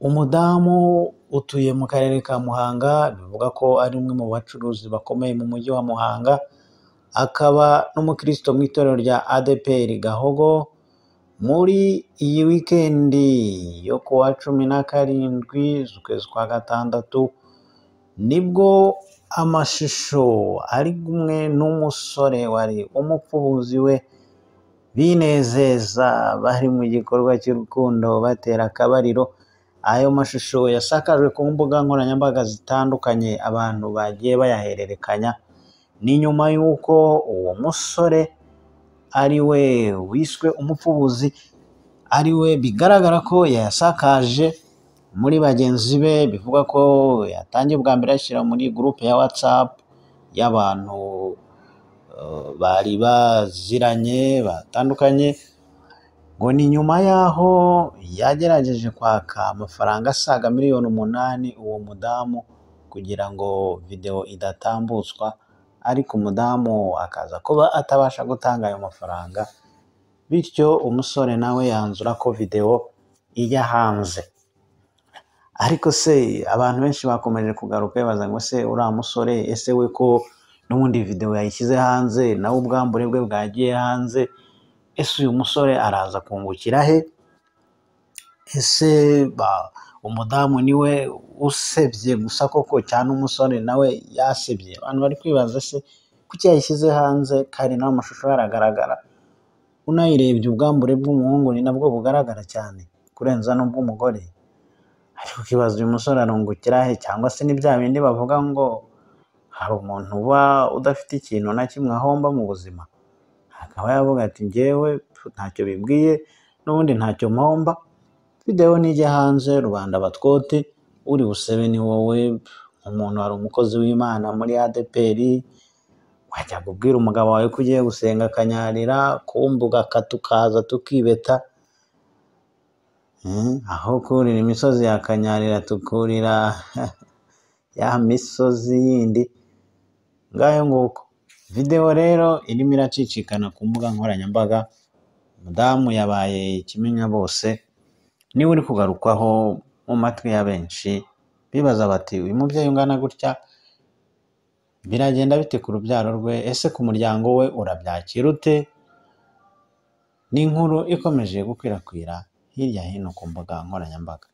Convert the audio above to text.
Umudamu utuye mu karere ka Muhanga, bivuga ko ari umwe mu bacuruzi bakomeye mu mujyi wa Muhanga, akaba n'umukristo mu itorero rya ADEPR Gahogo. Muri iyi wikendi yo ku wa 17 z'ukwezi kwa gatandatu, nibwo amashusho ari kumwe n'umusore wari umupfubuzi we binezeza, bari mu gikorwa cy'urukundo batera akabariro. Ayo mashusho yasakajwe ku mbuga nkoranyambaga zitandukanye, abantu bagiye bayahererekanya. Ni nyuma y'uko uwo musore ari we wiswe umupfubuzi, ari we bigaragara ko yasakaje muri bagenzi be, bivuga ko yatangiye bwa mbere ashyira muri groupe ya WhatsApp y'abantu bari baziranye batandukanye, ngo ni nyuma yaho yagerageje kwaka amafaranga asaga miliyoni 8 uwo mudamu kugira ngo video idatambutswa, ariko umudamu akaza kuba atabasha gutanga ayo mafaranga, bityo umusore nawe yanzura ko video ijya hanze. Ariko se abantu benshi bakomeje kugaruka bibaza ngo se uriya musore ese we ko n'ubundi video yayishyize hanze, nawe ubwambure bwe bwagiye hanze, ese uyu musore araza kungukira he? Ese umudamu niwe usebye gusa koko cyane umusore nawe yasebye? Abantu bari kwibaza se kuki yayishyize hanze kandi nawe amashusho yaragaragara. Unayirebye ubwambure bw'umuhungu ni nabwo bugaragara cyane kurenza n'ubw'umugore. Ariko ukibaza uyu musore arungukira he? Cyangwa se ni bya bindi bavuga ngo hari umuntu uba udafite ikintu na kimwe ahomba mu buzima, akaba yavuga ati njyewe ntacyo bibwiye, n'ubundi ntacyo mpomba, video nijya hanze rubanda batwote, uri busebe ni wowe. Umuntu ari umukozi w'Imana muri ADEPR, wajya kubwira umugabo wawe ko ugiye gusenga akanyarira, kumbuga katukaza tukibeta, aho kurira imisozi ya Kanyarira tukurira ya misozi yindi. Ngayo nguko video rero irimo iracicikana ku mbuga nkoranyambaga. Umudamu yabaye ikimenya bose, niwe uri kugarukwaho mu matwi ya benshi, bibaza bati uyu mubyeyi ungana gutya biragenda bite ku rubyaro rwe? Ese ku muryango we urabyakira ute? Ni inkuru ikomeje gukwirakwira hirya hino ku mbuga nkoranyambaga.